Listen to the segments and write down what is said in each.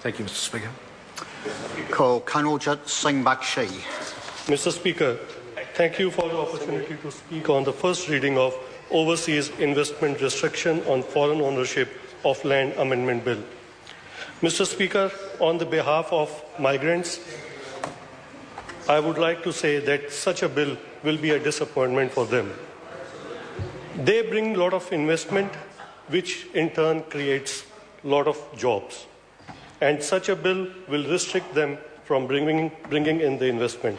Thank you, Mr. Speaker. Call Kanwaljit Singh Bakshi. Mr. Speaker, thank you for the opportunity to speak on the first reading of Overseas Investment Restriction on Foreign Ownership of Land Amendment Bill. Mr. Speaker, on the behalf of migrants, I would like to say that such a bill will be a disappointment for them. They bring a lot of investment, which in turn creates a lot of jobs. And such a bill will restrict them from bringing in the investment.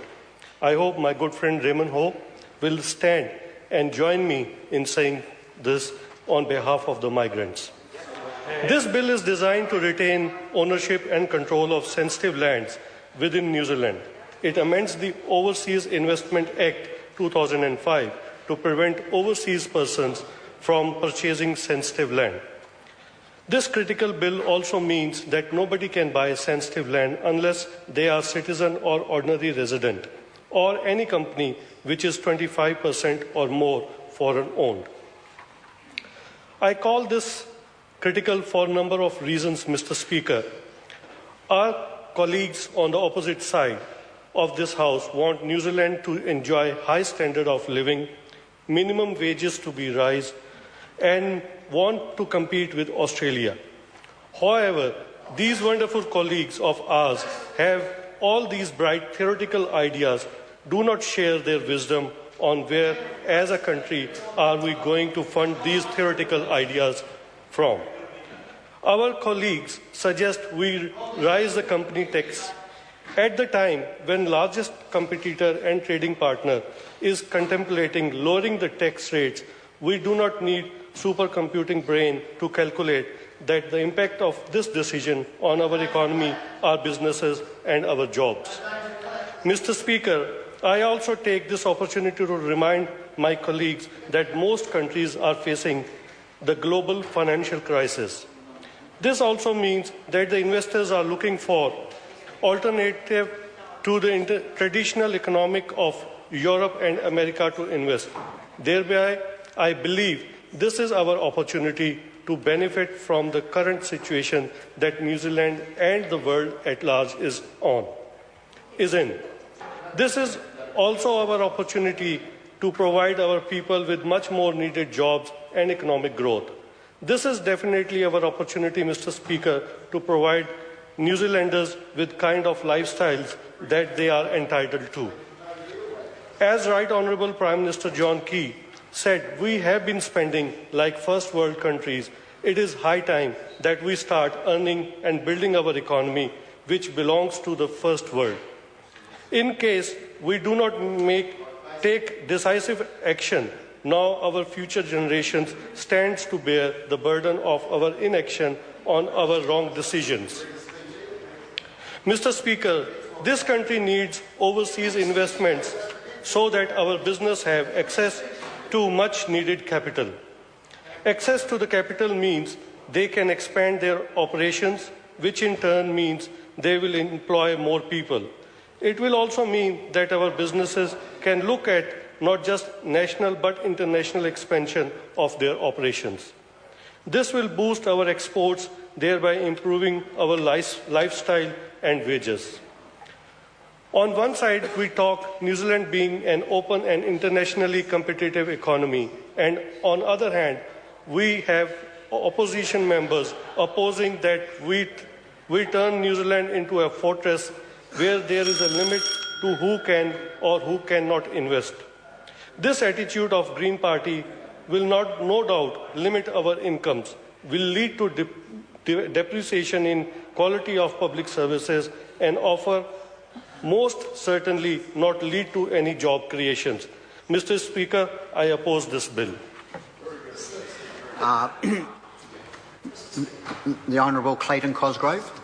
I hope my good friend Raymond Ho will stand and join me in saying this on behalf of the migrants. This bill is designed to retain ownership and control of sensitive lands within New Zealand. It amends the Overseas Investment Act 2005 to prevent overseas persons from purchasing sensitive land. This critical bill also means that nobody can buy sensitive land unless they are citizen or ordinary resident, or any company which is 25% or more foreign owned. I call this critical for a number of reasons, Mr. Speaker. Our colleagues on the opposite side of this House want New Zealand to enjoy high standard of living, minimum wages to be raised, and want to compete with Australia. However, these wonderful colleagues of ours have all these bright theoretical ideas, do not share their wisdom on where, as a country, are we going to fund these theoretical ideas from. Our colleagues suggest we raise the company tax at the time when largest competitor and trading partner is contemplating lowering the tax rates. We do not need supercomputing brain to calculate that the impact of this decision on our economy, our businesses, and our jobs. Mr. Speaker, I also take this opportunity to remind my colleagues that most countries are facing the global financial crisis. This also means that the investors are looking for alternative to the traditional economic of Europe and America to invest. Thereby, I believe this is our opportunity to benefit from the current situation that New Zealand and the world at large is in. This is also our opportunity to provide our people with much more needed jobs and economic growth. This is definitely our opportunity, Mr. Speaker, to provide New Zealanders with kind of lifestyles that they are entitled to. As Right Honourable Prime Minister John Key said, we have been spending like first world countries. It is high time that we start earning and building our economy, which belongs to the first world. In case we do not take decisive action, now our future generations stands to bear the burden of our inaction on our wrong decisions. Mr. Speaker, this country needs overseas investments so that our business have access to much needed capital. Access to the capital means they can expand their operations, which in turn means they will employ more people. It will also mean that our businesses can look at not just national but international expansion of their operations. This will boost our exports, thereby improving our lifestyle and wages. On one side, we talk New Zealand being an open and internationally competitive economy, and on the other hand, we have opposition members opposing that we turn New Zealand into a fortress where there is a limit to who can or who cannot invest. This attitude of Green Party will not, no doubt, limit our incomes, will lead to depreciation in quality of public services, and offer most certainly not lead to any job creations. Mr. Speaker, I oppose this bill. The Honourable Clayton Cosgrove.